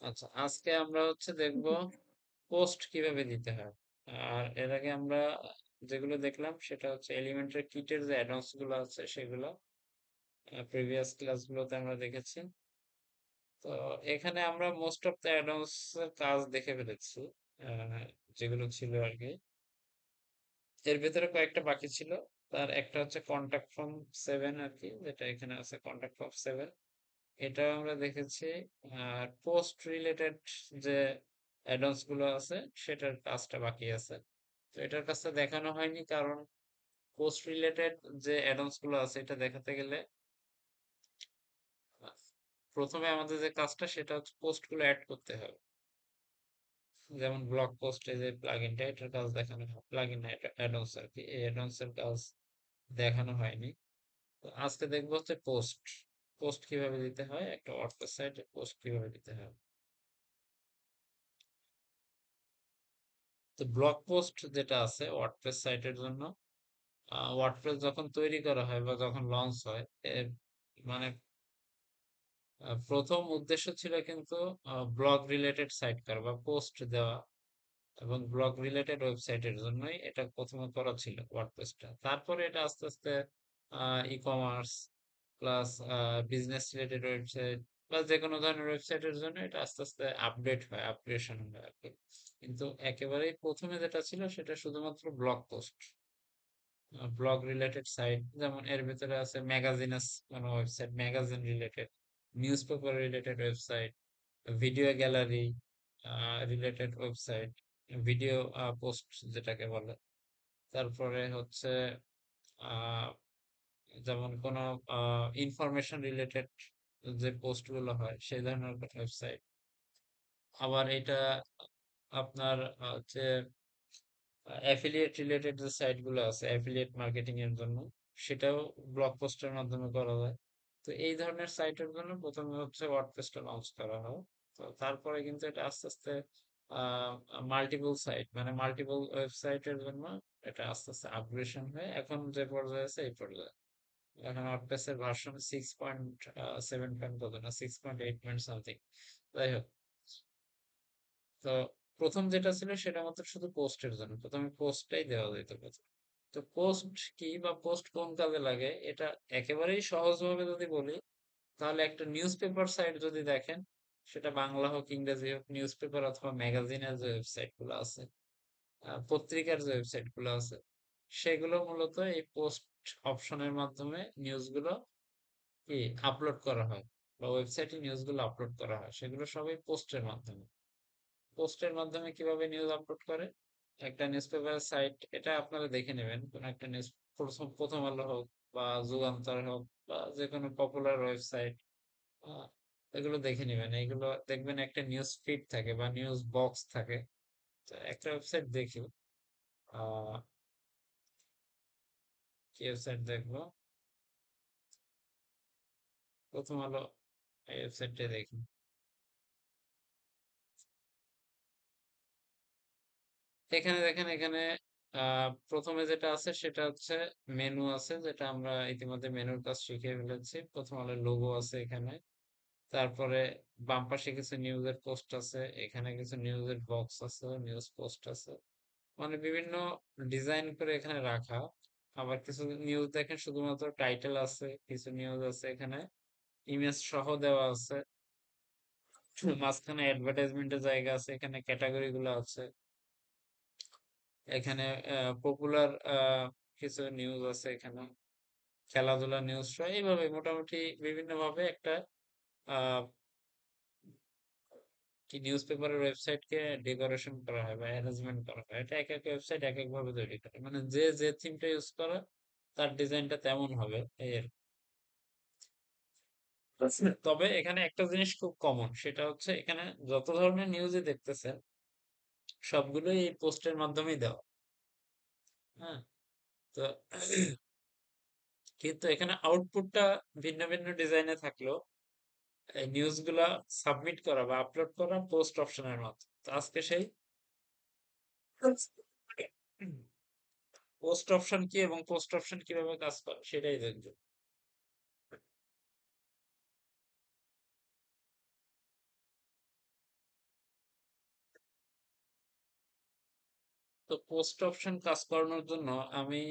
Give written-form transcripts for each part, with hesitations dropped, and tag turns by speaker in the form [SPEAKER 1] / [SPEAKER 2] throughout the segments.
[SPEAKER 1] আচ্ছা, আজকে আমরা দেখবো পোস্ট কিভাবে দিতে হয়। আর এর আগে আমরা যেগুলো দেখলাম সেটা এলিমেন্টারি কিটের যে অ্যাডভান্স গুলো আছে সেগুলো প্রিভিয়াস ক্লাসগুলোতে আমরা দেখেছি। তো এখানে আমরা মোস্ট অফ দ্য অ্যাডভান্স এর কাজ দেখে ফেলেছি, আহ, যেগুলো ছিল আর কি। এর ভেতরে কয়েকটা বাকি ছিল। তার একটা কন্টাক্ট ফর্ম 7 আর কি, যেটা এখানে আছে কন্টাক্ট ফর্ম 7। এটা আমরা দেখেছি। আর পোস্ট রিলেটেড যে অ্যাডন্স গুলো আছে সেটার কাজটা বাকি আছে। তো এটার কাজটা দেখানো হয়নি কারণ পোস্ট রিলেটেড যে অ্যাডন্স গুলো আছে এটা দেখাতে গেলে আহ, প্রথমে আমাদের যে কাজটা সেটা পোস্ট গুলো অ্যাড করতে হবে। যেমন ব্লগ পোস্টে যে প্লাগইনটা, এটার কাজ দেখানো হয়, প্লাগইন অ্যাডন্স আর কি, এই অ্যাডন্স এর কাজ দেখানো হয়নি। তো আজকে দেখবো পোস্ট পোস্ট কিভাবে দিতে হয়, একটা ওয়ার্ডপ্রেস সাইটে পোস্ট কিভাবে দিতে হয়। তো ব্লগ পোস্ট যেটা আছে ওয়ার্ডপ্রেস সাইটের জন্য, ওয়ার্ডপ্রেস যখন তৈরি করা হয় বা যখন লঞ্চ হয়, এর মানে প্রথম উদ্দেশ্য ছিল কিন্তু ব্লগ রিলেটেড সাইট করা বা পোস্ট দেওয়া, এবং ব্লগ রিলেটেড ওয়েবসাইটের জন্যই এটা প্রথমে করা ছিল ওয়ার্ডপ্রেসটা। তারপরে এটা আস্তে আস্তে e commerce plus business related website plus যে কোনো ধরনের ওয়েবসাইটের জন্য এটা আস্তে আস্তে আপডেট হয়, আপগ্রেশন হয় আর কি। কিন্তু একেবারেই প্রথমে যেটা ছিল সেটা শুধুমাত্র blog post, blog related site. যেমন এর ভিতরে আছে ম্যাগাজিনাস কোনো website, magazine related, news paper related website, video gallery related website, video post যেটাকে বলে। তারপরে আহ, যেমন কোনো ইনফরমেশন রিলেটেড যে পোস্ট গুলো হয় সেই ধরনের ওয়েবসাইট। আবার এটা আপনার অ্যাফিলিয়েট রিলেটেড যে সাইট গুলো আছে অ্যাফিলিয়েট মার্কেটিং এর জন্য, সেটাও ব্লগ পোস্টের মাধ্যমে করা যায়। তো এই ধরনের সাইটের জন্য প্রথমে ওয়ার্ডপ্রেসটা লঞ্চ করা হয়। তো তারপরে কিন্তু এটা আস্তে আস্তে মাল্টিপল সাইট মানে মাল্টিপল ওয়েবসাইটের জন্য এটা আস্তে আস্তে আপগ্রেশন হয়ে এখন যে পর্যায়ে আছে এই পর্যায়ে। এখন ওয়ার্ডপ্রেসের ভার্সন 6.7 কত না 6.8 সামথিং। যাই হোক, তো প্রথম যেটা ছিল সেটা মাত্র শুধু পোস্টের জন্য, প্রথমে পোস্টটাই দেওয়া যেত প্রথম। তো পোস্ট কি বা পোস্ট কোন কাজে লাগে এটা একেবারেই সহজভাবে যদি বলি, তাহলে একটা নিউজ পেপার সাইট যদি দেখেন, সেটা বাংলা হোক ইংরেজি হোক, নিউজ পেপার অথবা ম্যাগাজিনের যে ওয়েবসাইট গুলো আছে, পত্রিকার যে ওয়েবসাইট গুলো আছে, সেগুলো মূলত এই পোস্ট অপশনের মাধ্যমে নিউজ গুলো কি আপলোড করা হয়, বা ওয়েবসাইটে নিউজ গুলো আপলোড করা হয়, সেগুলো সবই পোস্টের মাধ্যমে। পোস্টের মাধ্যমে কিভাবে নিউজ আপলোড করে, একটা নিউজ পেপার সাইট, এটা আপনারা দেখে নেবেন কোন একটা নিউজ, প্রথম প্রথম আলো হোক বা যুগান্তর হোক বা যে কোনো পপুলার ওয়েবসাইট, এগুলো দেখে নেবেন। এগুলো দেখবেন একটা নিউজ ফিড থাকে বা নিউজ বক্স থাকে। তো একটা ওয়েবসাইট দেখি, আহ কি ওয়েবসাইট দেখবো, প্রথম আলো, এই ওয়েবসাইটটা দেখি। এখানে দেখেন, এখানে প্রথমে যেটা আছে সেটা মেনু আছে, যেটা আমরা ইতিমধ্যে মেনুর কাজ শিখে ফেলেছি। প্রথম আলো লোগো আছে এখানে। তারপরে বাম পাশে কিছু নিউজের পোস্ট আছে, এখানে কিছু নিউজের বক্স আছে, নিউজ পোস্ট আছে, মানে বিভিন্ন ডিজাইন করে এখানে রাখা। আবার কিছু নিউজ দেখেন শুধুমাত্র টাইটেল আছে, কিছু নিউজ আছে এখানে ইমেজ সহ দেওয়া আছে। মাঝখানে অ্যাডভার্টাইজমেন্টের জায়গা আছে, এখানে ক্যাটাগরি গুলো আছে। এখানে পপুলার কিছু নিউজ আছে এখানে, খেলাধুলা নিউজ সহ এইভাবে মোটামুটি বিভিন্ন ভাবে একটা আহ কি নিউজ পেপারের ওয়েবসাইটকে ডেকোরেশন করা হয় বা অ্যারেঞ্জমেন্ট করা হয়। এটা এক এক ওয়েবসাইট এক এক ভাবে তৈরি করে, মানে যে যে থিমটা ইউজ করে তার ডিজাইনটা তেমন হবে এই আর কি। তবে এখানে একটা জিনিস খুব কমন, সেটা এখানে যত ধরনের নিউজই দেখতেছেন সবগুলোই এই পোস্টের মাধ্যমেই দেওয়া। হ্যাঁ, তো কিন্তু এখানে আউটপুটটা ভিন্ন ভিন্ন ডিজাইনে থাকলেও এই নিউজ গুলা সাবমিট করা বা আপলোড করা পোস্ট অপশনের মাধ্যমে। তো আজকে সেই পোস্ট অপশন কি এবং পোস্ট অপশন কিভাবে কাজ করে সেটাই দেখবো। তো পোস্ট অপশন কাজ করানোর জন্য আমি,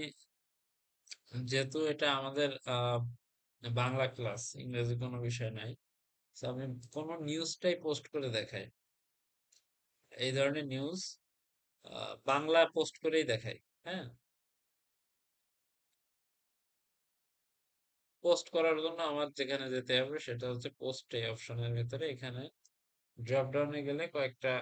[SPEAKER 1] যেহেতু এটা আমাদের বাংলা ক্লাস, ইংরেজি কোনো বিষয় নাই, তো আমি কোনো নিউজটাই পোস্ট করে দেখাই। এই ধরনের নিউজ বাংলা পোস্ট করেই দেখাই। হ্যাঁ, পোস্ট করার জন্য আমার যেখানে যেতে হবে সেটা হচ্ছে পোস্ট এই অপশনের ভিতরে, এখানে ড্রপ ডাউনে গেলে কয়েকটা,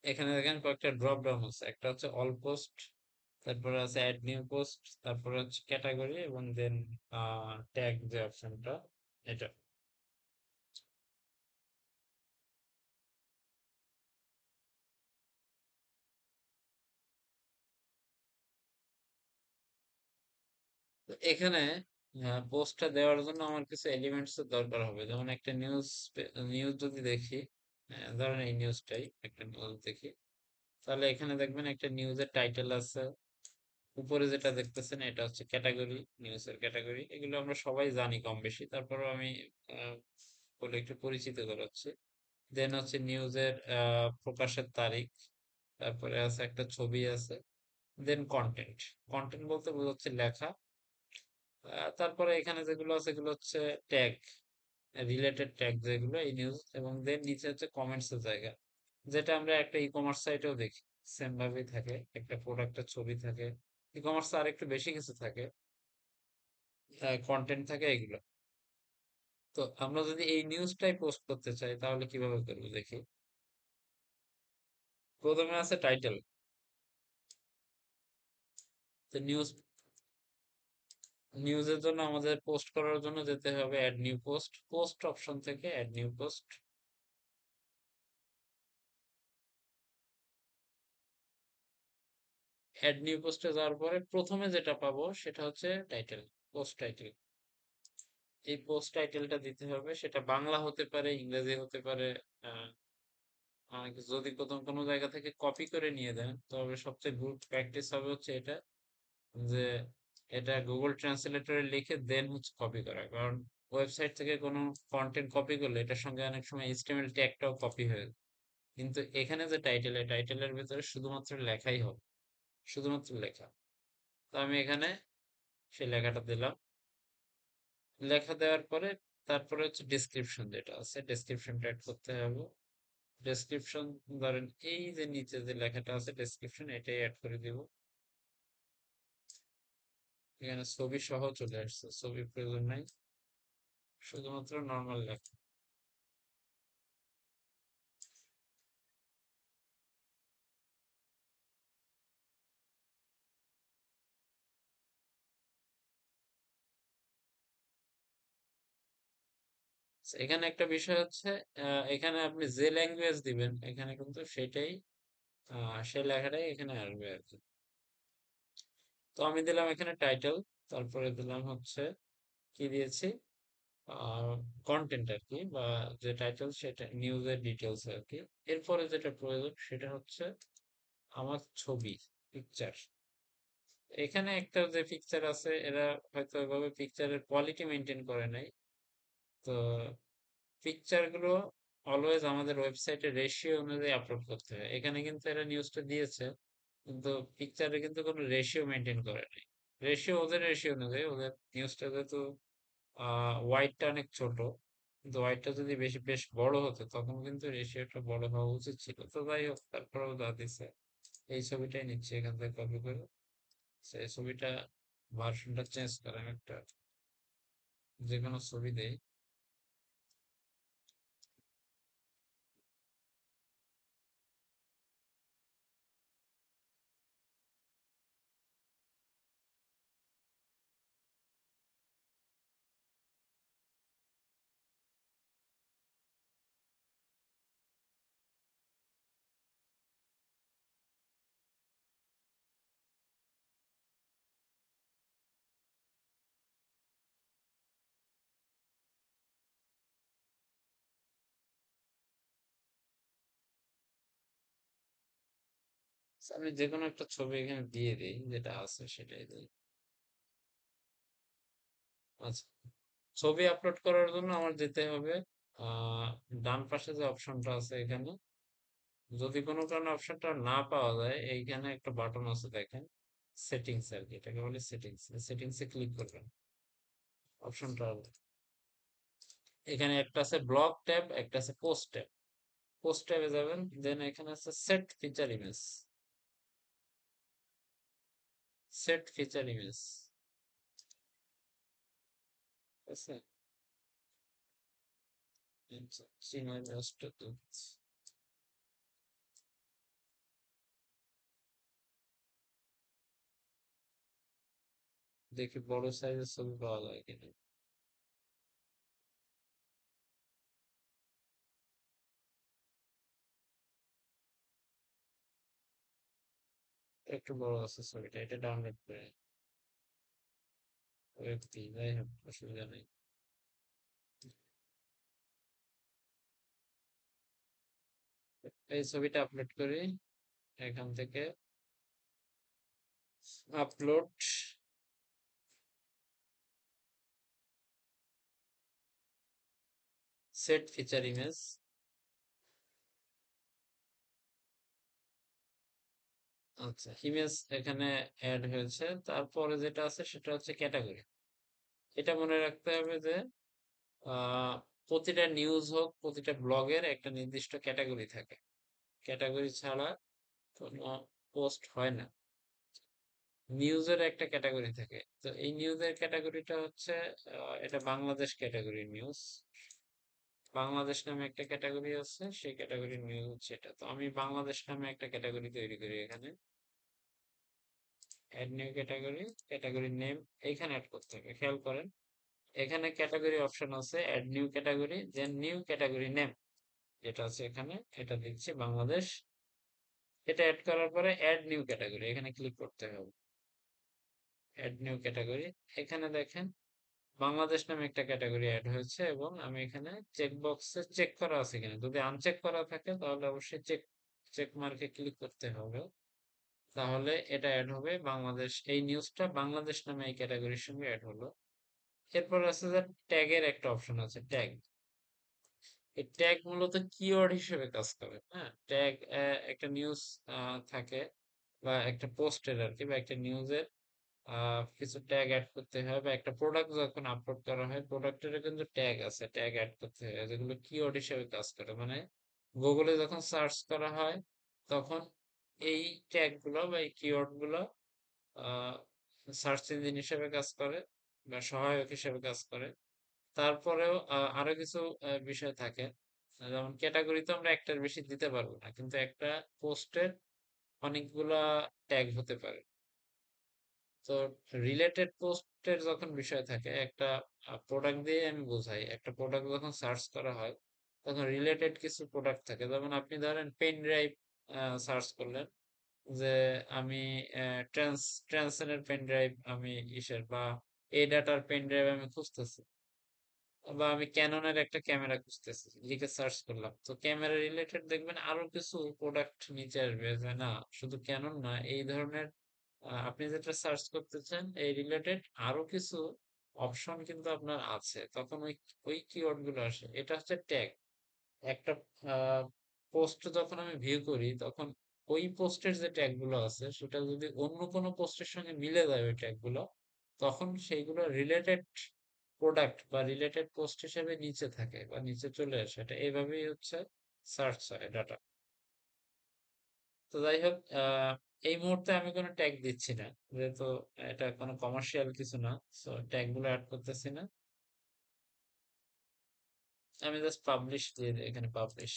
[SPEAKER 1] এখানে দেখেন কয়েকটা ড্রপ ডাউন আছে, একটা হচ্ছে অল পোস্ট, তারপরে আছে অ্যাড নিউ পোস্ট, তারপরে হচ্ছে ক্যাটাগরি, এবং দেন ট্যাগ যে অপশনটা, এটা। তো এখানে পোস্টটা দেওয়ার জন্য আমার কিছু এলিমেন্টস এর দরকার হবে, যেমন একটা নিউজ, নিউজ যদি দেখি, ধরেন এই নিউজটাই একটা নিউজ দেখি, তাহলে এখানে দেখবেন একটা নিউজের টাইটেল আছে, উপরে যেটা দেখতেছেন এটা হচ্ছে ক্যাটাগরি, নিউজের ক্যাটাগরি, এগুলো আমরা সবাই জানি কম বেশি, তারপরেও আমি আহ, বলে একটু পরিচিত করাচ্ছি। দেন হচ্ছে নিউজের প্রকাশের তারিখ, তারপরে আছে একটা ছবি আছে, দেন কন্টেন্ট। কন্টেন্ট বলতে বোঝাচ্ছে লেখা। তারপরে এখানে যেগুলো আছে এগুলো হচ্ছে ট্যাগ, রিলেটেড ট্যাগ যেগুলো এই নিউজ, এবং দেন নিচে হচ্ছে কমেন্টস এর জায়গা, যেটা আমরা একটা ই কমার্স সাইটেও দেখি, সেম ভাবেই থাকে, একটা প্রোডাক্টের ছবি থাকে। ই কমার্স আর একটু বেশি কিছু থাকে, কন্টেন্ট থাকে এগুলো। তো আমরা যদি এই নিউজটাই পোস্ট করতে চাই তাহলে কিভাবে করবো দেখি। প্রথমে আছে টাইটেল। তো নিউজের জন্য আমাদের পোস্ট করার জন্য যেতে হবে add new post, post option থেকে add new post. Add new পোস্টে যাওয়ার পরে প্রথমে যেটা পাবো সেটা হচ্ছে টাইটেল, পোস্ট টাইটেল। এই পোস্ট টাইটেলটা দিতে হবে, সেটা বাংলা হতে পারে, ইংরেজি হতে পারে। আহ, যদি প্রথম কোনো জায়গা থেকে কপি করে নিয়ে দেন, তবে সবচেয়ে গুড প্র্যাকটিস হবে হচ্ছে এটা, যে এটা গুগল ট্রান্সলেটরে লিখে দেন হচ্ছে কপি করা, কারণ ওয়েবসাইট থেকে কোনো কন্টেন্ট কপি করলে এটার সঙ্গে অনেক সময় এইচটিএমএল ট্যাগটাও কপি হয়ে যায়। কিন্তু এখানে যে টাইটেল, এই টাইটেলের ভিতরে শুধুমাত্র লেখাই হবে, শুধুমাত্র লেখা। তো আমি এখানে সেই লেখাটা দিলাম। লেখা দেওয়ার পরে তারপরে হচ্ছে ডেসক্রিপশন, যেটা আছে ডেসক্রিপশনটা অ্যাড করতে হবে। ডেসক্রিপশন, ধরেন এই যে নিচে যে লেখাটা আছে ডেসক্রিপশন, এটাই অ্যাড করে দিব। এখানে ছবি সহ চলে আসছে, ছবি প্রয়োজন নাই, শুধুমাত্র নর্মাল লেখা। এখানে একটা বিষয় হচ্ছে, এখানে আপনি যে ল্যাঙ্গুয়েজ দিবেন এখানে কিন্তু সেটাই, সেই লেখাটাই এখানে আসবে আর কি। তো আমি দিলাম এখানে টাইটেল, তারপরে দিলাম হচ্ছে কি দিয়েছি, কন্টেন্ট আর কি, বা যে টাইটেল সেটা নিউজের ডিটেলস আর কি। এরপরে যেটা প্রয়োজন সেটা হচ্ছে আমার ছবি, পিকচার। এখানে একটা যে পিকচার আছে, এরা হয়তো ওইভাবে পিকচারের কোয়ালিটি মেনটেন করে নাই। তো পিকচার গুলো অলওয়েজ আমাদের ওয়েবসাইটে রেশিও অনুযায়ী আপলোড করতে হয়। এখানে কিন্তু এরা নিউজটা দিয়েছে, কিন্তু পিকচারে কিন্তু কোনো রেশিও মেনটেন করে নাই। রেশিও ওদের রেশিও অনুযায়ী, ওদের নিউজটা যেহেতু ওয়াইডটা অনেক ছোট, কিন্তু ওয়াইডটা যদি বেশি বেশ বড় হতো তখন কিন্তু রেশিওটা বড় হওয়া উচিত ছিল। তো যাই হোক, তারপরেও যা দিছে, এই ছবিটাই নিচ্ছি এখান থেকে কপি করে। সেই ছবিটা ভার্সনটা চেঞ্জ করে আমি একটা যে কোনো ছবি দেই। আমি যে কোনো একটা ছবি এখানে দিয়ে দিই, যেটা আছে সেটাই দিই। আচ্ছা, ছবি আপলোড করার জন্য আমার যেতে হবে আহ ডান পাশে যে অপশনটা আছে এখানে, যদি কোনো কারণে অপশনটা না পাওয়া যায় এইখানে একটা বাটন আছে দেখেন, সেটিংস আর কি, এটাকে বলে সেটিংস। সেটিংসে ক্লিক করবেন, অপশনটা এখানে একটা আছে ব্লক ট্যাব, একটা আছে পোস্ট ট্যাব। পোস্ট ট্যাবে যাবেন, দেন এখানে আছে set feature image, set feature image আছে। আচ্ছা, চীনা ইমেজটা তো দেখি বড় সাইজের ছবি পাওয়া যায় কিনা। একটু বড় আছে ছবিটা, এটা ডাউনলোড করে ওয়েবপি, যাই হোক অসুবিধা নেই। এই ছবিটা আপলোড করি এখান থেকে, আপলোড, সেট ফিচার ইমেজ। আচ্ছা, ইমেজ এখানে অ্যাড হয়েছে। তারপরে যেটা আছে সেটা হচ্ছে ক্যাটাগরি। এটা মনে রাখতে হবে যে আহ, প্রতিটা নিউজ হোক, প্রতিটা ব্লগের একটা নির্দিষ্ট ক্যাটাগরি থাকে। ক্যাটাগরি ছাড়া কোনো পোস্ট হয় না। নিউজের একটা ক্যাটাগরি থাকে, তো এই নিউজের ক্যাটাগরিটা হচ্ছে এটা বাংলাদেশ ক্যাটাগরি নিউজ। বাংলাদেশ নামে একটা ক্যাটাগরি আছে, সেই ক্যাটাগরির নিউজ হচ্ছে এটা। তো আমি বাংলাদেশ নামে একটা ক্যাটাগরি তৈরি করি এখানে, add new category, category name এইখানে অ্যাড করতে হবে। খেয়াল করেন এখানে ক্যাটাগরি অপশন আছে, add new category, then new category name যেটা আছে এখানে, এটা দিচ্ছি বাংলাদেশ। এটা অ্যাড করার পরে অ্যাড নিউ ক্যাটাগরি এখানে ক্লিক করতে হবে। অ্যাড নিউ ক্যাটাগরি, এখানে দেখেন বাংলাদেশ নামে একটা ক্যাটাগরি অ্যাড হয়েছে, এবং আমি এখানে চেক বক্সে চেক করা আছে কিনা, যদি আনচেক করা থাকে তাহলে অবশ্যই চেক চেক মার্কে ক্লিক করতে হবে। তাহলে এটা অ্যাড হবে বাংলাদেশ, এই নিউজটা বাংলাদেশ নামে এই ক্যাটাগরির সঙ্গে অ্যাড হলো। এরপর আছে যে ট্যাগের একটা অপশন আছে, ট্যাগ। এই ট্যাগ মূলত কিওয়ার্ড হিসেবে কাজ করে। হ্যাঁ, ট্যাগ একটা নিউজ থাকে বা একটা পোস্টের আর কি, বা একটা নিউজের কিছু ট্যাগ অ্যাড করতে হয়, বা একটা প্রোডাক্ট যখন আপলোড করা হয় প্রোডাক্টেরও কিন্তু ট্যাগ আছে, ট্যাগ অ্যাড করতে হয়, যেগুলো কিওয়ার্ড হিসেবে কাজ করে। মানে গুগলে যখন সার্চ করা হয় তখন এই ট্যাগ গুলো বা এই কিওয়ার্ড গুলো সার্চ ইঞ্জিন হিসেবে কাজ করে বা সহায়ক হিসেবে কাজ করে। তারপরেও আরো কিছু বিষয় থাকে, যেমন ক্যাটাগরি তো আমরা একটার বেশি দিতে পারবো না, কিন্তু একটা পোস্টের অনেকগুলা ট্যাগ হতে পারে। তো রিলেটেড পোস্টের যখন বিষয় থাকে, একটা প্রোডাক্ট দিয়ে আমি বোঝাই, একটা প্রোডাক্ট যখন সার্চ করা হয় তখন রিলেটেড কিছু প্রোডাক্ট থাকে। যেমন আপনি ধরেন পেন ড্রাইভ সার্চ করলেন, যে আমি ট্রান্সেনের পেন ড্রাইভ আমি ইসের বা এই ডাটার পেন ড্রাইভ আমি খুঁজতেছি, বা আমি ক্যাননের একটা ক্যামেরা খুঁজতেছি, লিখে সার্চ করলাম, তো ক্যামেরা রিলেটেড দেখবেন আরো কিছু প্রোডাক্ট নিচে আসবে, যে না শুধু ক্যানন না, এই ধরনের আপনি যেটা সার্চ করতেছেন এই রিলেটেড আরো কিছু অপশন কিন্তু আপনার আছে, তখন ওই ওই কিওয়ার্ড গুলো আসে। এটা হচ্ছে ট্যাগ। একটা পোস্ট যখন আমি ভিউ করি তখন ওই পোস্টের যে ট্যাগ গুলো আছে সেটা যদি অন্য কোনো পোস্টের সঙ্গে মিলে যায় ওই ট্যাগ গুলো, তখন সেইগুলো রিলেটেড প্রোডাক্ট বা রিলেটেড পোস্ট হিসেবে নিচে থাকে বা নিচে চলে আসে। এটা এইভাবেই হচ্ছে সার্চ হয় ডাটা। তো যাই হোক, এই মুহূর্তে আমি কোনো ট্যাগ দিচ্ছি না, যেহেতু এটা কোনো কমার্শিয়াল কিছু না, সো ট্যাগ গুলো অ্যাড করতেছি না। আমি জাস্ট পাবলিশ দিয়ে দিই, এখানে পাবলিশ।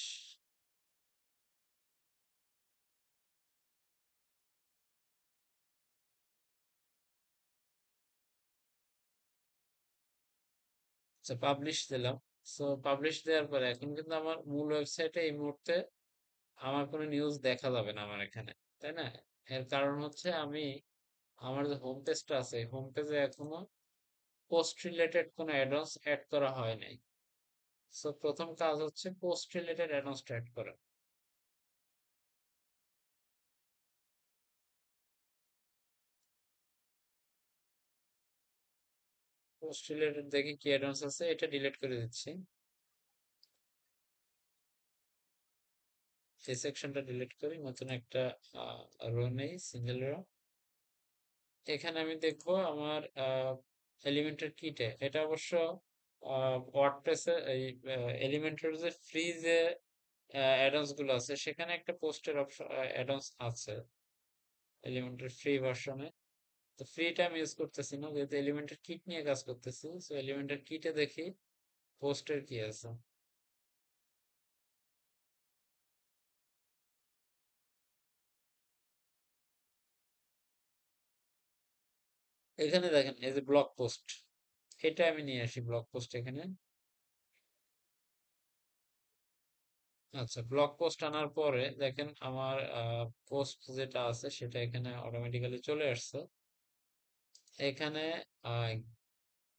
[SPEAKER 1] আচ্ছা, পাবলিশ দিলাম। সো পাবলিশ দেওয়ার পরে এখন কিন্তু আমার মূল ওয়েবসাইটে এই মুহূর্তে আমার কোনো নিউজ দেখা যাবে না আমার এখানে, তাই না? এর কারণ হচ্ছে আমি আমার যে হোম পেজটা আছে হোম পেজে এখনো পোস্ট রিলেটেড কোনো অ্যাডন্স অ্যাড করা হয় নাই। সো প্রথম কাজ হচ্ছে পোস্ট রিলেটেড অ্যাডন্স অ্যাড করা। পোস্ট রিলেটেড দেখি কি অ্যাডভান্স আছে, এটা ডিলিট করে দিচ্ছি। এই সেকশনটা ডিলিট করি, নতুন একটা রো নেই, সিঙ্গেল রো। এখানে আমি দেখবো আমার এলিমেন্টের কিটে, এটা অবশ্য ওয়ার্ডপ্রেসে এই এলিমেন্টের যে ফ্রি যে অ্যাডন্স গুলো আছে সেখানে একটা পোস্টের অপশন অ্যাডন্স আছে এলিমেন্টের ফ্রি ভার্সনে। তো ফ্রিটা আমি ইউজ করতেছি না, যেহেতু এলিমেন্টের কিট নিয়ে কাজ করতেছি। সো এলিমেন্টের কিটে দেখি পোস্টের কি আছে। এখানে দেখেন এই যে ব্লগ পোস্ট, এটা আমি নিয়ে আসি ব্লগ পোস্ট এখানে। আচ্ছা, ব্লগ পোস্ট আনার পরে দেখেন আমার পোস্ট যেটা আছে সেটা এখানে অটোমেটিক্যালি চলে আসছে। এখানে আহ,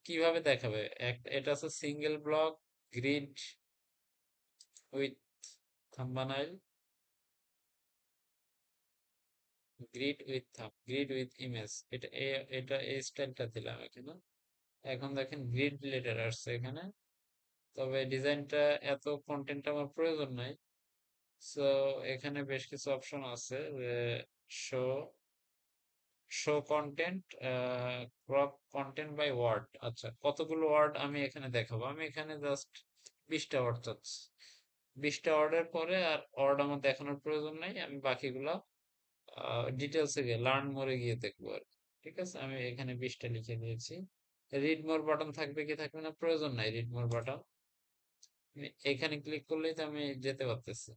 [SPEAKER 1] কিভাবে দেখাবে, এটা আছে single block, grid with thumbnail, grid with image, এটা এই স্টাইলটা দিলাম এখানে। এখন দেখেন গ্রিড রিলেটেড আসছে এখানে, তবে ডিজাইনটা এত কন্টেন্ট আমার প্রয়োজন নাই। সো এখানে বেশ কিছু অপশন আছে যে show show content, crop content by word. আচ্ছা, কতগুলো ওয়ার্ড আমি এখানে দেখাবো, আমি এখানে জাস্ট 20টা ওয়ার্ড চাচ্ছি। 20টা ওয়ার্ডের পরে আর ওয়ার্ড আমার দেখানোর প্রয়োজন নাই, আমি বাকিগুলা ডিটেলসে গিয়ে লার্ন মোরে গিয়ে দেখবো আর কি। ঠিক আছে, আমি এখানে 20টা লিখে দিয়েছি। রিড মোর বাটন থাকবে কি থাকবে না, প্রয়োজন নাই রিড মোর বাটন। এখানে ক্লিক করলেই তো আমি যেতে পারতেছি।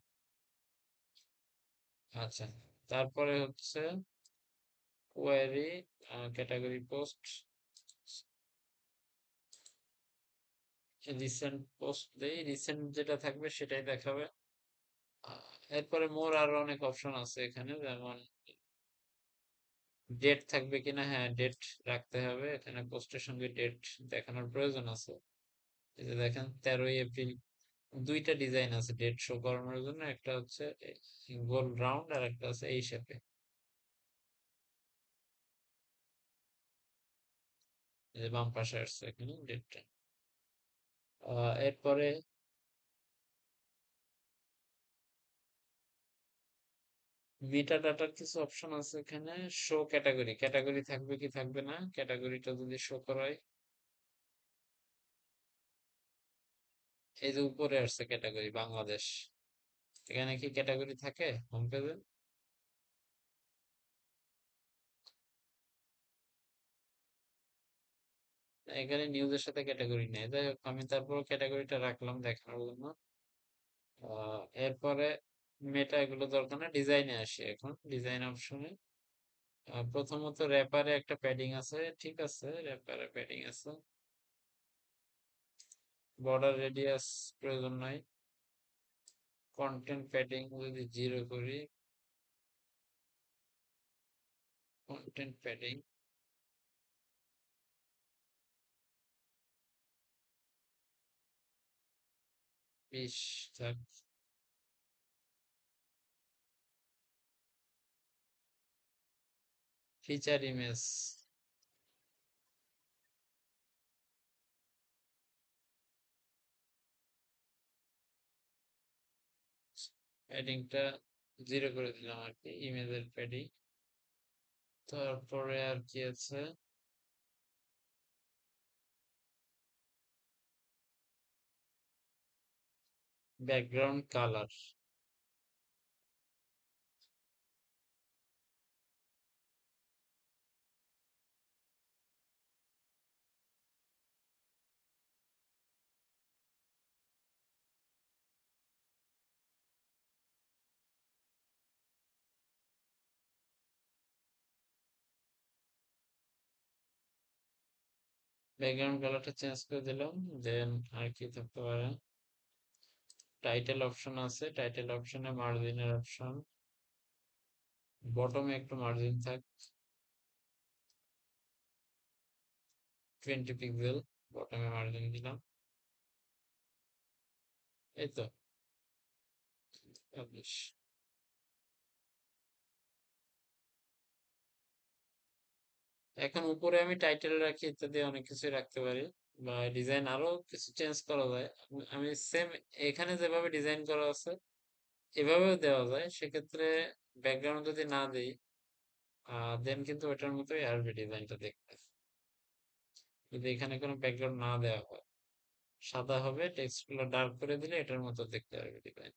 [SPEAKER 1] আচ্ছা, তারপরে হচ্ছে query, category post, recent post দেই, রিসেন্ট যেটা থাকবে সেটাই দেখাবে। এরপরে মোর আরো অনেক অপশন আছে এখানে, যেমন ডেট থাকবে কিনা, হ্যাঁ ডেট রাখতে হবে এখানে, পোস্টের সঙ্গে ডেট দেখানোর প্রয়োজন আছে। এই যে দেখেন 13ই এপ্রিল, দুইটা ডিজাইন আছে ডেট শো করানোর জন্য, একটা হচ্ছে গোল রাউন্ড আর একটা আছে এই শেপে। এই যে বাম পাশে আসছে এখানে ডেটটা। এরপরে মেটা ডাটার কিছু অপশন আছে এখানে। শো ক্যাটাগরি, ক্যাটাগরি থাকবে কি থাকবে না, ক্যাটাগরিটা যদি শো করায়, এই যে উপরে আসছে ক্যাটাগরি বাংলাদেশ, এখানে কি ক্যাটাগরি থাকে হোম পেজে? এখানে নিউজের সাথে ক্যাটাগরি নেই, যাই হোক আমি তারপর ক্যাটাগরিটা রাখলাম দেখানোর জন্য। এরপরে মেটা এগুলো দরকার না, ডিজাইনে আসি এখন, ডিজাইন অপশনে। প্রথমত র্যাপারে একটা প্যাডিং আছে, ঠিক আছে র্যাপারে প্যাডিং আছে। বর্ডার রেডিয়াস প্রয়োজন নাই। কন্টেন্ট প্যাডিং যদি 0 করি, কন্টেন্ট প্যাডিং 20 থাক। ফিচার ইমেজ, প্যাডিংটা 0 করে দিলাম আর কি, ইমেজের প্যাডিং। তারপরে আর কি আছে, ব্যাকগ্রাউন্ড কালার, ব্যাকগ্রাউন্ড কালারটা চেঞ্জ করে দিলাম। দেন আর কি থাকতে পারে, টাইটেল অপশন আছে, টাইটেল অপশনে মার্জিনের অপশন, বটমে একটু মার্জিন থাক, 20 পিক্সেল বটমে মার্জিন দিলাম। এই তো, পাবলিশ। এখন উপরে আমি টাইটেল রাখি ইত্যাদি অনেক কিছু রাখতে পারি, বা ডিজাইন আরো কিছু চেঞ্জ করা যায়। আমি সেম এখানে যেভাবে ডিজাইন করা আছে এভাবেও দেওয়া যায়। সেক্ষেত্রে ব্যাকগ্রাউন্ড যদি না দেই দেন কিন্তু ওটার মতোই আসবে ডিজাইনটা দেখতে। যদি এখানে কোনো ব্যাকগ্রাউন্ড না দেওয়া হয়, সাদা হবে, টেক্সট গুলো ডার্ক করে দিলে এটার মতো দেখতে হবে ডিজাইন।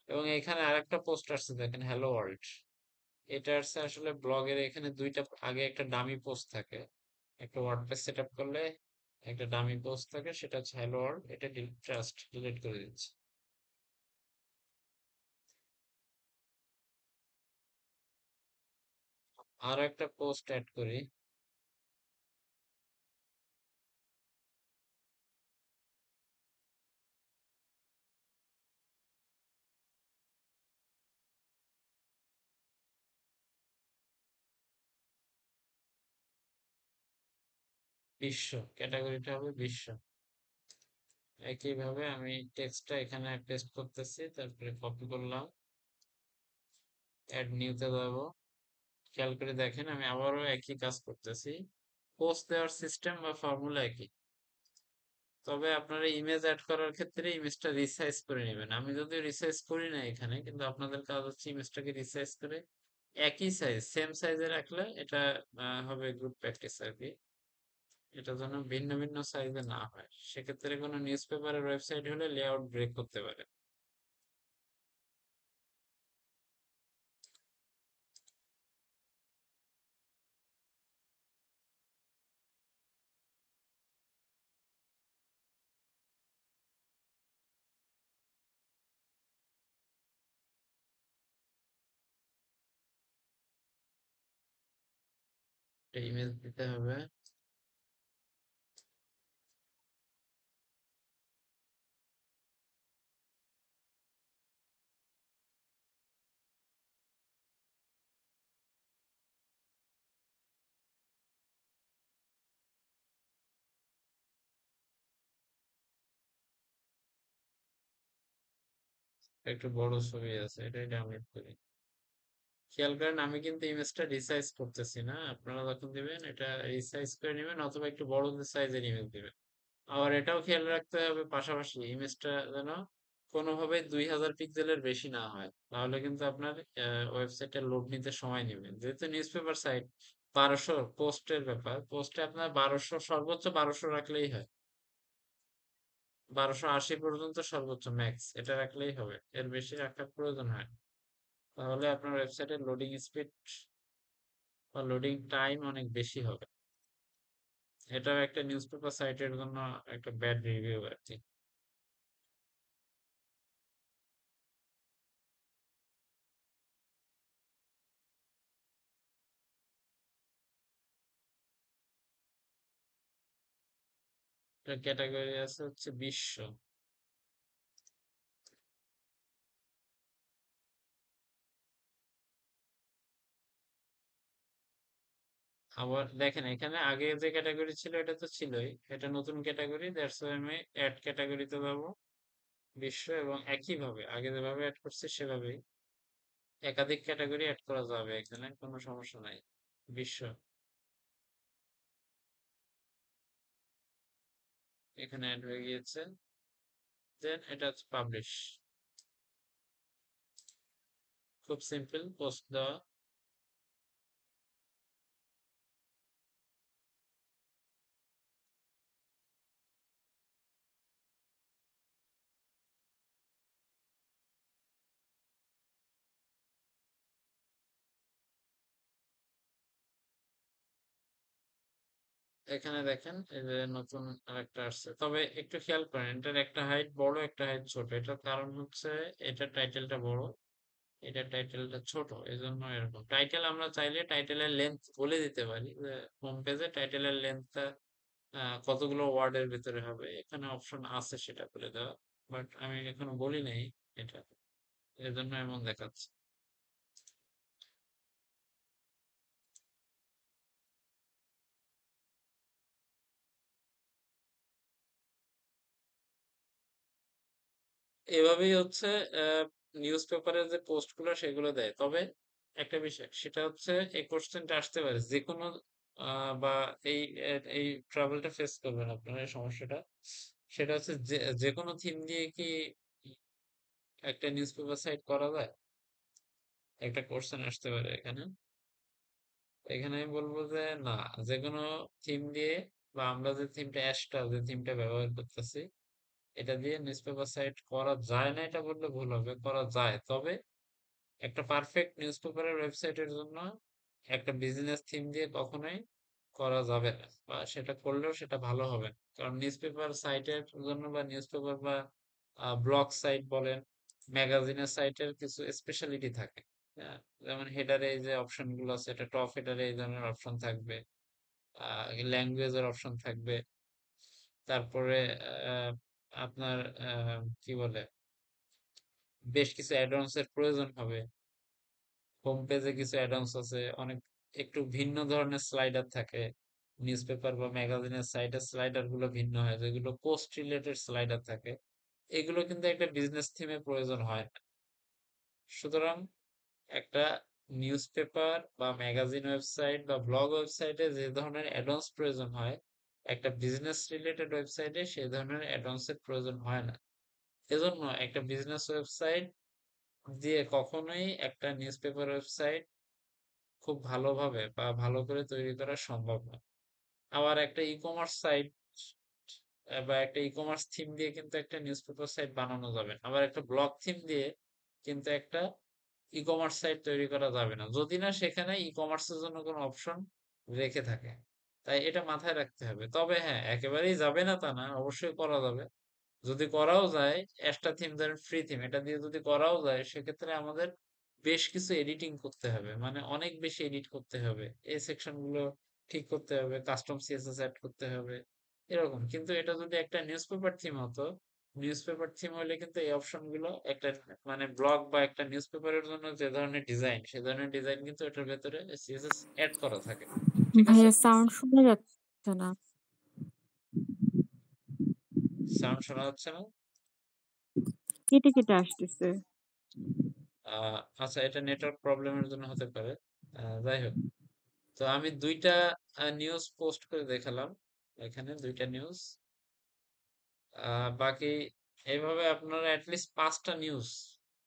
[SPEAKER 1] এবং এখানে আরেকটা পোস্ট আসছে দেখেন, হ্যালো ওয়ার্ল্ড। এটা আসছে আসলে ব্লগের এখানে দুইটা, আগে একটা ডামি পোস্ট থাকে, একটা ওয়ার্ডপ্রেস সেট আপ করলে একটা ডামি পোস্ট থাকে, সেটা হচ্ছে হ্যালো ওয়ার্ল্ড। এটা ডিলিট করে দিচ্ছি। আরো একটা পোস্ট অ্যাড করি। বিশ্ব, ক্যাটাগরিটা হবে বিশ্ব। একইভাবে আমি টেক্সটটা এখানে পেস্ট করতেছি, তারপরে কপি করলাম, অ্যাড নিউতে যাবো। খেয়াল করে দেখেন আমি আবারও একই কাজ করতেছি। পোস্ট দেওয়ার সিস্টেম বা ফর্মুলা একই, তবে আপনারা ইমেজ অ্যাড করার ক্ষেত্রে ইমেজটা রিসাইজ করে নেবেন। আমি যদিও রিসাইজ করি না এখানে, কিন্তু আপনাদের কাজ হচ্ছে ইমেজটাকে রিসাইজ করে একই সাইজ, সেম সাইজে রাখলে এটা হবে গুড প্র্যাকটিস আর কি। এটা যেন ভিন্ন ভিন্ন সাইজে না হয়, সেক্ষেত্রে কোনো নিউজ পেপারের ওয়েবসাইট হলে লেআউট ব্রেক করতে পারে। ইমেজ দিতে হবে। একটু বড় ছবি আছে, এটাই ডাউনলোড করি। খেয়াল করেন আমি কিন্তু ইমেজটা রিসাইজ করতেছি না, আপনারা যখন দিবেন এটা রিসাইজ করে নেবেন অথবা একটু বড় সাইজের ইমেজ দিবেন। আবার এটাও খেয়াল রাখতে হবে পাশাপাশি ইমেজটা যেন কোনোভাবে 2000 পিক্সেলের বেশি না হয়, তাহলে কিন্তু আপনার ওয়েবসাইটে লোড নিতে সময় নেবে। যেহেতু নিউজ পেপার সাইট, 1200 পোস্টের ব্যাপার, পোস্টে আপনার 1200, সর্বোচ্চ 1200 রাখলেই হয়। 1280 পর্যন্ত সর্বোচ্চ ম্যাক্স এটা রাখলেই হবে, এর বেশি রাখার প্রয়োজন হয় না। তাহলে আপনার ওয়েবসাইটের লোডিং স্পিড বা লোডিং টাইম অনেক বেশি হবে। এটাও একটা নিউজ পেপার সাইটের জন্য একটা ব্যাড রিভিউ আর কি। এটা ক্যাটাগরি আছে হচ্ছে বিশ্ব। আবার দেখেন এখানে আগে যে ক্যাটাগরি ছিল এটা তো ছিলই, এটা নতুন ক্যাটাগরি, দ্যাটস ওয়াই আমি অ্যাড ক্যাটাগরিতে যাবো, বিশ্ব, এবং একই ভাবে আগে যেভাবে অ্যাড করছি সেভাবেই একাধিক ক্যাটাগরি অ্যাড করা যাবে, এখানে কোনো সমস্যা নাই। বিশ্ব, এখানে অ্যাড হয়ে গিয়েছে। দেন এটা হচ্ছে পাবলিশ। খুব সিম্পল পোস্ট দেওয়া। এখানে দেখেন এই যে নতুন আরেকটা আসছে, তবে একটু খেয়াল করেন এটার একটা হাইট বড় একটা হাইট ছোট, এটার কারণ হচ্ছে এটা টাইটেলটা বড়, এটা টাইটেলটা ছোট, এই জন্য এরকম। টাইটেল আমরা চাইলে টাইটেলের লেন্থ বলে দিতে পারি যে হোম পেজে টাইটেলের লেন্থটা কতগুলো ওয়ার্ডের ভিতরে হবে, এখানে অপশন আছে সেটা বলে দেওয়া, বাট আমি এখনো বলি নাই এটা, এর জন্য এমন দেখাচ্ছে। এভাবেই হচ্ছে নিউজ পেপারের যে পোস্ট গুলো সেগুলো দেয়। তবে একটা বিষয় সেটা হচ্ছে এই কোশ্চেনটা আসতে পারে যে কোনো বা এই এই ট্রাবলটা ফেস করবেন আপনারা, এই সমস্যাটা। সেটা হচ্ছে যে যে কোনো থিম দিয়ে কি একটা নিউজ পেপার সাইট করা যায়? একটা কোশ্চেন আসতে পারে এখানে। এখানে আমি বলবো যে না, যে কোনো থিম দিয়ে বা আমরা যে থিমটা অ্যাশটা যে থিমটা ব্যবহার করতেছি এটা দিয়ে নিউজ পেপার সাইট করা যায় না, এটা বললে ভুল হবে, করা যায়। তবে একটা পারফেক্ট নিউজ পেপারের ওয়েবসাইটের জন্য একটা বিজনেস থিম দিয়ে কখনোই করা যাবে না, বা সেটা করলেও সেটা ভালো হবে না। কারণ নিউজ পেপার সাইটের জন্য বা নিউজ পেপার বা ব্লগ সাইট বলেন, ম্যাগাজিনের সাইটের কিছু স্পেশালিটি থাকে। হ্যাঁ, যেমন হেডারে এই যে অপশন গুলো আছে, এটা টপ হেডারে এই ধরনের অপশন থাকবে, ল্যাঙ্গুয়েজের অপশন থাকবে, তারপরে আহ, আপনার কি বলে, বেশ কিছু অ্যাডঅনস এর প্রয়োজন হবে। হোম পেজে কিছু অ্যাডঅনস আছে, অনেক একটু ভিন্ন ধরনের স্লাইডার থাকে। নিউজপেপার বা ম্যাগাজিনের সাইটের স্লাইডার গুলো ভিন্ন হয়, যেগুলো পোস্ট রিলেটেড স্লাইডার থাকে। এগুলো কিন্তু একটা বিজনেস থিমে প্রয়োজন হয় না। সুতরাং একটা নিউজপেপার বা ম্যাগাজিন ওয়েবসাইট বা ব্লগ ওয়েবসাইটে যে ধরনের অ্যাডঅনস প্রয়োজন হয়, একটা বিজনেস রিলেটেড ওয়েবসাইটে সেই ধরনের অ্যাডঅনস এর প্রয়োজন হয় না। এজন্য একটা বিজনেস ওয়েবসাইট দিয়ে কখনোই একটা নিউজপেপার ওয়েবসাইট খুব ভালোভাবে বা ভালো করে তৈরি করা সম্ভব না। আবার একটা ই কমার্স সাইট বা একটা ই কমার্স থিম দিয়ে কিন্তু একটা নিউজপেপার সাইট বানানো যাবে না। আবার একটা ব্লগ থিম দিয়ে কিন্তু একটা ই কমার্স সাইট তৈরি করা যাবে না, যদি না সেখানে ই কমার্সের জন্য কোনো অপশন রেখে থাকে। তাই এটা মাথায় রাখতে হবে। তবে হ্যাঁ, একেবারেই যাবে না তা না, অবশ্যই করা যাবে। যদি করাও যায়, একটা থিম ধরেন ফ্রি থিম, এটা দিয়ে যদি করাও যায়, সেক্ষেত্রে আমাদের বেশ কিছু এডিটিং করতে হবে, মানে অনেক বেশি এডিট করতে হবে, এই সেকশন গুলো ঠিক করতে হবে, কাস্টম সিএসএস অ্যাড করতে হবে, এরকম। কিন্তু এটা যদি একটা নিউজ পেপার থিম হতো, নিউজ পেপার থিম হলে কিন্তু এই অপশন গুলো একটা, মানে ব্লগ বা একটা নিউজ পেপারের জন্য যে ধরনের ডিজাইন, সে ধরনের ডিজাইন কিন্তু এটার ভেতরে সিএসএস অ্যাড করা থাকে। ঠিক আছে?
[SPEAKER 2] ভাইয়া সাউন্ড শোনা যাচ্ছে না।
[SPEAKER 1] সাউন্ড শোনা যাচ্ছে না?
[SPEAKER 2] কেটে কেটে আসতেছে।
[SPEAKER 1] আচ্ছা, এটা নেটওয়ার্ক প্রবলেমের জন্য হতে পারে। যাই হোক, তো আমি দুইটা নিউজ পোস্ট করে দেখালাম, এখানে দুইটা নিউজ। বাকি এইভাবে আপনারা অ্যাটলিস্ট 5টা নিউজ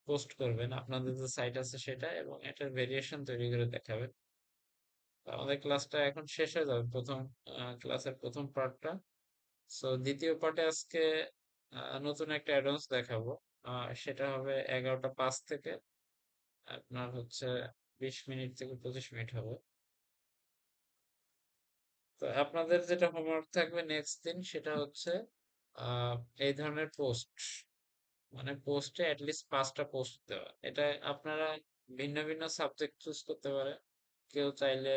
[SPEAKER 1] পোস্ট করবেন আপনাদের যে সাইট আছে সেটা, এবং এটার ভেরিয়েশন তৈরি করে দেখাবেন। তো আমাদের ক্লাসটা এখন শেষ হয়ে যাবে, প্রথম ক্লাসের প্রথম পার্টটা। সো দ্বিতীয় পার্টে আজকে নতুন একটা অ্যাডভান্স দেখাবো। সেটা হবে 11টা 5 থেকে আপনার হচ্ছে 20 মিনিট থেকে 25 মিনিট হবে। তো আপনাদের যেটা হোমওয়ার্ক থাকবে নেক্সট দিন, সেটা হচ্ছে আহ এই ধরনের পোস্ট, মানে পোস্টে অ্যাটলিস্ট 5টা পোস্ট দেওয়া। এটা আপনারা ভিন্ন ভিন্ন সাবজেক্ট চুজ করতে পারেন। কেউ চাইলে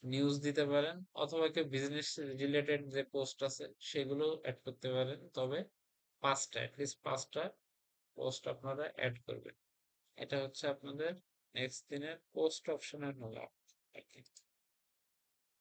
[SPEAKER 1] নিউজ দিতে পারেন, অথবা কেউ বিজনেস রিলেটেড যে পোস্ট আছে সেগুলো অ্যাড করতে পারেন। তবে 5টা, অ্যাটলিস্ট 5টা পোস্ট আপনারা অ্যাড করবেন। এটা হচ্ছে আপনাদের নেক্সট দিনের পোস্ট অপশনের হোমওয়ার্ক আর কি।